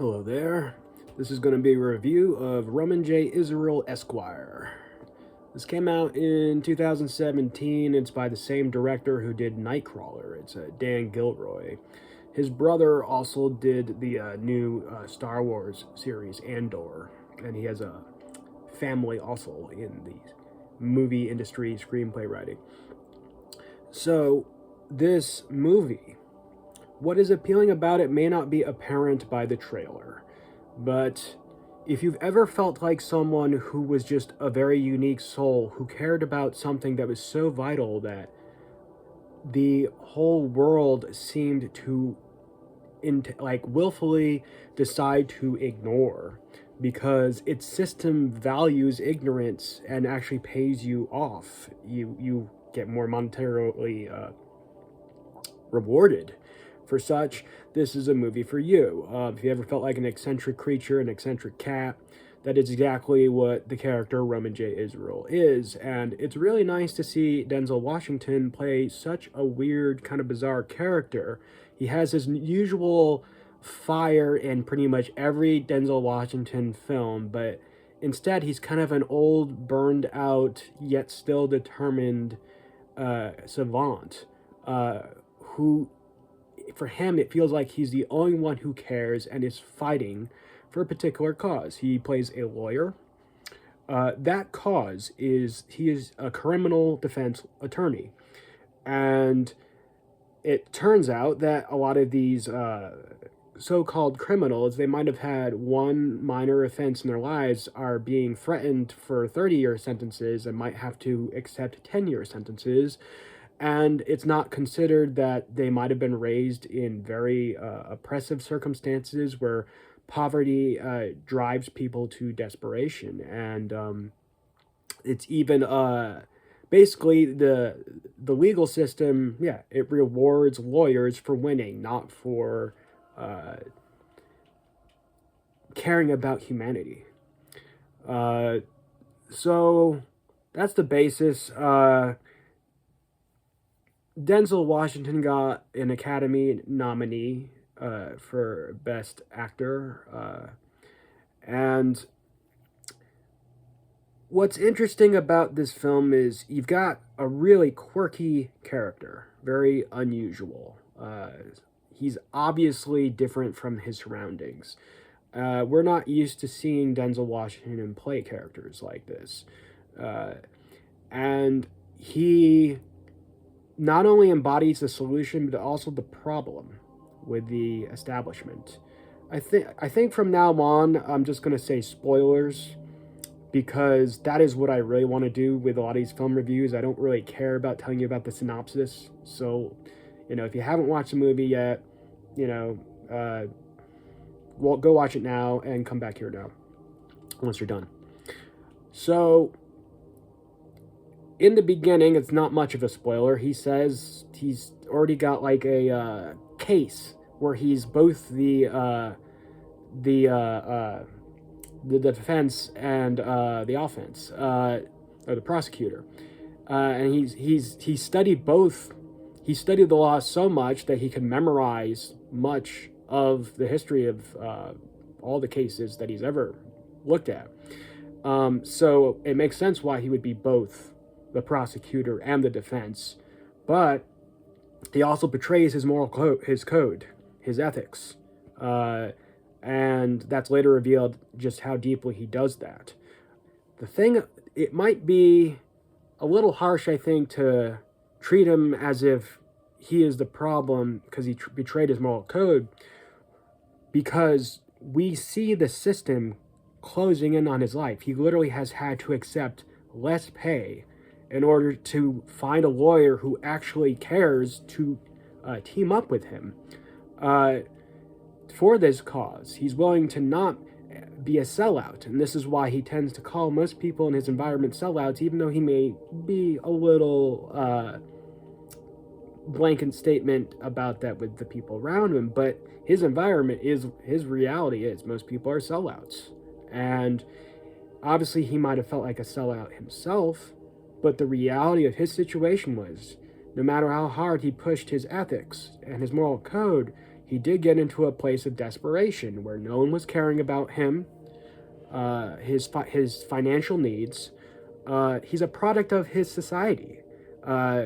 Hello there. This is going to be a review of Roman J. Israel Esquire. This came out in 2017. It's by the same director who did Nightcrawler. It's Dan Gilroy. His brother also did the new Star Wars series, Andor, and he has a family also in the movie industry, screenplay writing. So, this movie, what is appealing about it may not be apparent by the trailer, but if you've ever felt like someone who was just a very unique soul who cared about something that was so vital that the whole world seemed to willfully decide to ignore because its system values ignorance and actually pays you off, you get more monetarily rewarded for such, this is a movie for you. If you ever felt like an eccentric creature, an eccentric cat, that is exactly what the character Roman J. Israel is. And it's really nice to see Denzel Washington play such a weird, kind of bizarre character. He has his usual fire in pretty much every Denzel Washington film, but instead he's kind of an old, burned out, yet still determined savant who, for him, it feels like he's the only one who cares and is fighting for a particular cause. He plays a lawyer. That cause is he is a criminal defense attorney. And it turns out that a lot of these so-called criminals, they might have had one minor offense in their lives, are being threatened for 30-year sentences and might have to accept 10-year sentences. And it's not considered that they might have been raised in very oppressive circumstances where poverty drives people to desperation. And it's even basically the legal system, yeah, it rewards lawyers for winning, not for caring about humanity. So that's the basis. Denzel Washington got an Academy nominee for Best Actor. And what's interesting about this film is you've got a really quirky character, very unusual. He's obviously different from his surroundings. We're not used to seeing Denzel Washington play characters like this. And he not only embodies the solution, but also the problem with the establishment. I think from now on, I'm just going to say spoilers, because that is what I really want to do with a lot of these film reviews. I don't really care about telling you about the synopsis. So, if you haven't watched the movie yet, well, go watch it now and come back here now once you're done. So, in the beginning, it's not much of a spoiler. He says he's already got like a case where he's both the defense and the offense, or the prosecutor, and he studied both. He studied the law so much that he can memorize much of the history of all the cases that he's ever looked at. So it makes sense why he would be both the prosecutor and the defense, but he also betrays his moral code, his ethics, and that's later revealed just how deeply he does that. The thing, it might be a little harsh, I think, to treat him as if he is the problem because he betrayed his moral code, because we see the system closing in on his life. He literally has had to accept less pay in order to find a lawyer who actually cares to team up with him for this cause. He's willing to not be a sellout, and this is why he tends to call most people in his environment sellouts, even though he may be a little blanket statement about that with the people around him. But his environment is, his reality is, most people are sellouts. And obviously he might have felt like a sellout himself, but the reality of his situation was, no matter how hard he pushed his ethics and his moral code, he did get into a place of desperation where no one was caring about him, his financial needs. He's a product of his society. Uh,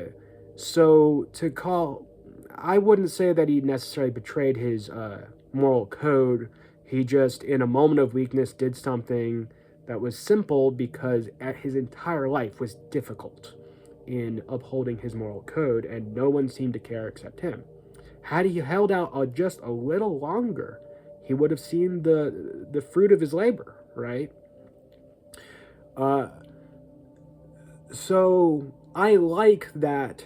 so to call, I wouldn't say that he necessarily betrayed his moral code. He just, in a moment of weakness, did something that was simple because his entire life was difficult in upholding his moral code, and no one seemed to care except him. Had he held out just a little longer, he would have seen the fruit of his labor, right? Uh, so I like that,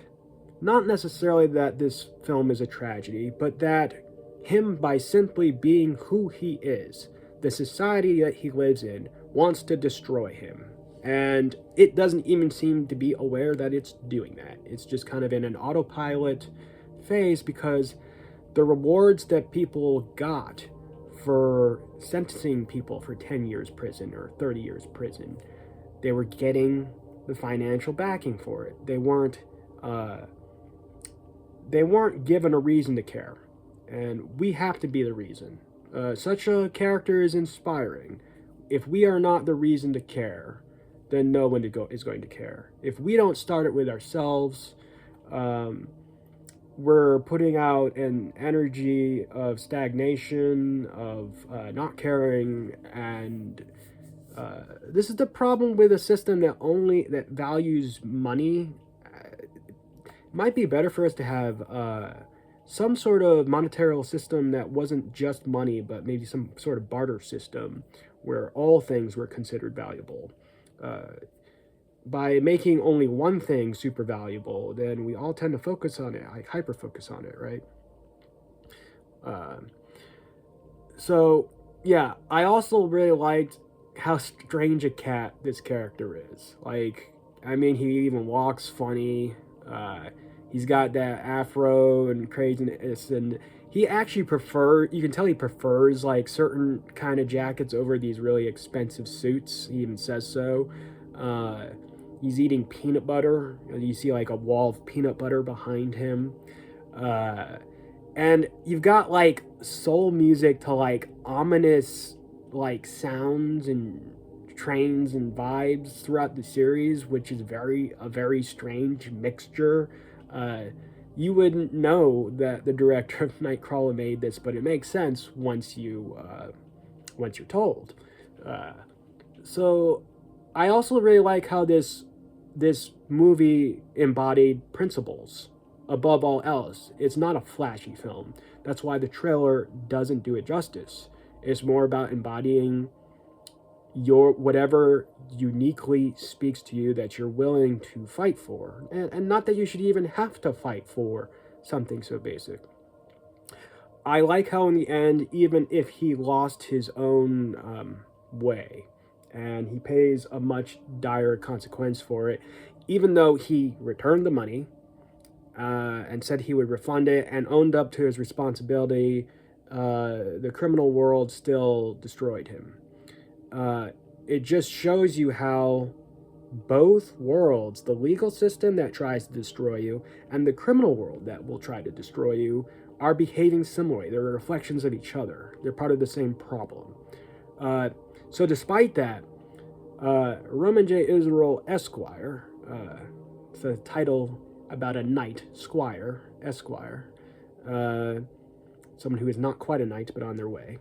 not necessarily that this film is a tragedy, but that him, by simply being who he is, the society that he lives in wants to destroy him. And it doesn't even seem to be aware that it's doing that. It's just kind of in an autopilot phase because the rewards that people got for sentencing people for 10 years prison or 30 years prison, they were getting the financial backing for it. They weren't given a reason to care, and we have to be the reason. Such a character is inspiring. If we are not the reason to care, then no one is going to care. If we don't start it with ourselves, we're putting out an energy of stagnation, of not caring, and this is the problem with a system that values money. It might be better for us to have some sort of monetary system that wasn't just money, but maybe some sort of barter system where all things were considered valuable. By making only one thing super valuable, then we all tend to focus on it, like hyper focus on it, right? So yeah, I also really liked how strange a cat this character is. Like, I mean, he even walks funny. He's got that afro and craziness, and he actually you can tell he prefers like certain kind of jackets over these really expensive suits. He even says so. He's eating peanut butter. You see like a wall of peanut butter behind him. And you've got like soul music to like ominous like sounds and trains and vibes throughout the series, which is a very strange mixture. You wouldn't know that the director of Nightcrawler made this, but it makes sense once you're told. So I also really like how this movie embodied principles above all else. It's not a flashy film. That's why the trailer doesn't do it justice. It's more about embodying your whatever uniquely speaks to you that you're willing to fight for, and not that you should even have to fight for something so basic. I like how in the end, even if he lost his own way, and he pays a much dire consequence for it, even though he returned the money and said he would refund it and owned up to his responsibility, the criminal world still destroyed him. It just shows you how both worlds, the legal system that tries to destroy you and the criminal world that will try to destroy you, are behaving similarly. They're reflections of each other. They're part of the same problem. So despite that, Roman J. Israel Esquire, it's a title about a knight, squire, Esquire, someone who is not quite a knight but on their way,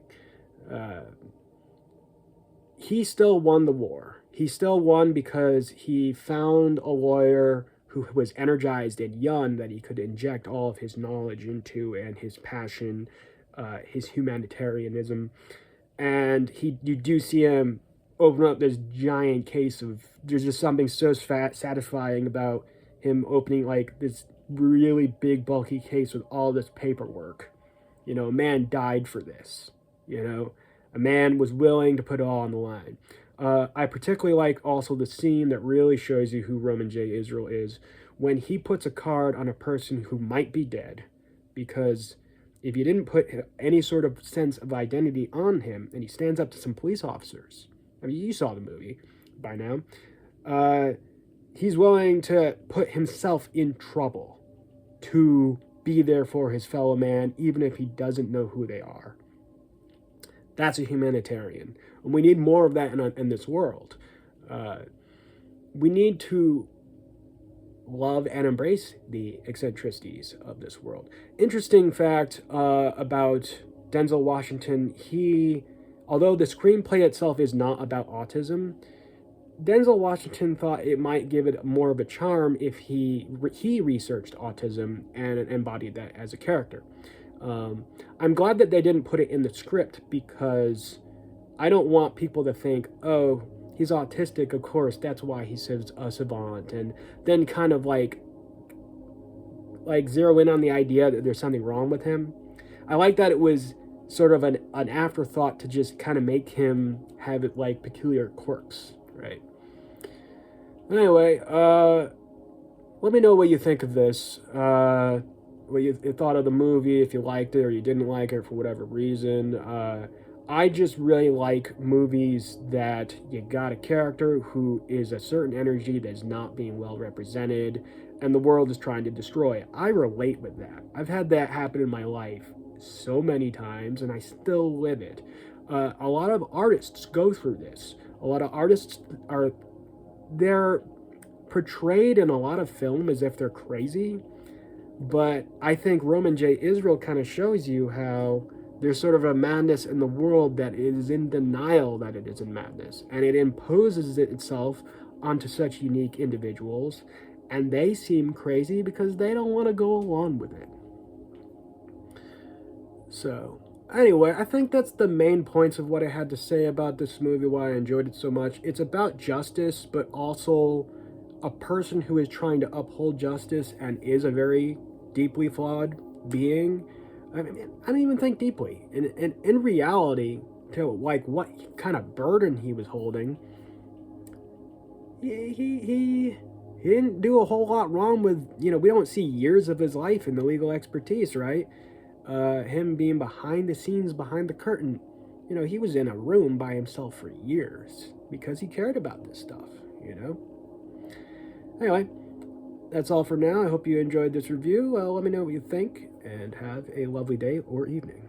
he still won the war. He still won because he found a lawyer who was energized and young that he could inject all of his knowledge into, and his passion, his humanitarianism. And you do see him open up this giant case of, there's just something so satisfying about him opening like this really big bulky case with all this paperwork. You know, a man died for this. You know, a man was willing to put it all on the line. I particularly like also the scene that really shows you who Roman J. Israel is when he puts a card on a person who might be dead, because if you didn't put any sort of sense of identity on him, and he stands up to some police officers, I mean, you saw the movie by now, he's willing to put himself in trouble to be there for his fellow man, even if he doesn't know who they are. That's a humanitarian. And we need more of that in this world. We need to love and embrace the eccentricities of this world. Interesting fact about Denzel Washington, although the screenplay itself is not about autism, Denzel Washington thought it might give it more of a charm if he researched autism and embodied that as a character. I'm glad that they didn't put it in the script, because I don't want people to think, oh, he's autistic, of course, that's why he's a savant, and then kind of like zero in on the idea that there's something wrong with him. I like that it was sort of an afterthought to just kind of make him have it like peculiar quirks, right? Anyway, let me know what you think of this. What you thought of the movie, if you liked it or you didn't like it for whatever reason. I just really like movies that you got a character who is a certain energy that's not being well represented and the world is trying to destroy it. I relate with that. I've had that happen in my life so many times, and I still live it. A lot of artists go through this. A lot of artists they're portrayed in a lot of film as if they're crazy, but I think Roman J. Israel kind of shows you how there's sort of a madness in the world that is in denial that it is in madness, and it imposes itself onto such unique individuals, and they seem crazy because they don't want to go along with it. So, anyway, I think that's the main points of what I had to say about this movie, why I enjoyed it so much. It's about justice, but also a person who is trying to uphold justice and is a very deeply flawed being. I mean, I don't even think deeply. In reality, to like what kind of burden he was holding, he didn't do a whole lot wrong with, we don't see years of his life in the legal expertise, right? Him being behind the scenes, behind the curtain, he was in a room by himself for years because he cared about this stuff, Anyway, that's all for now. I hope you enjoyed this review. Let me know what you think, and have a lovely day or evening.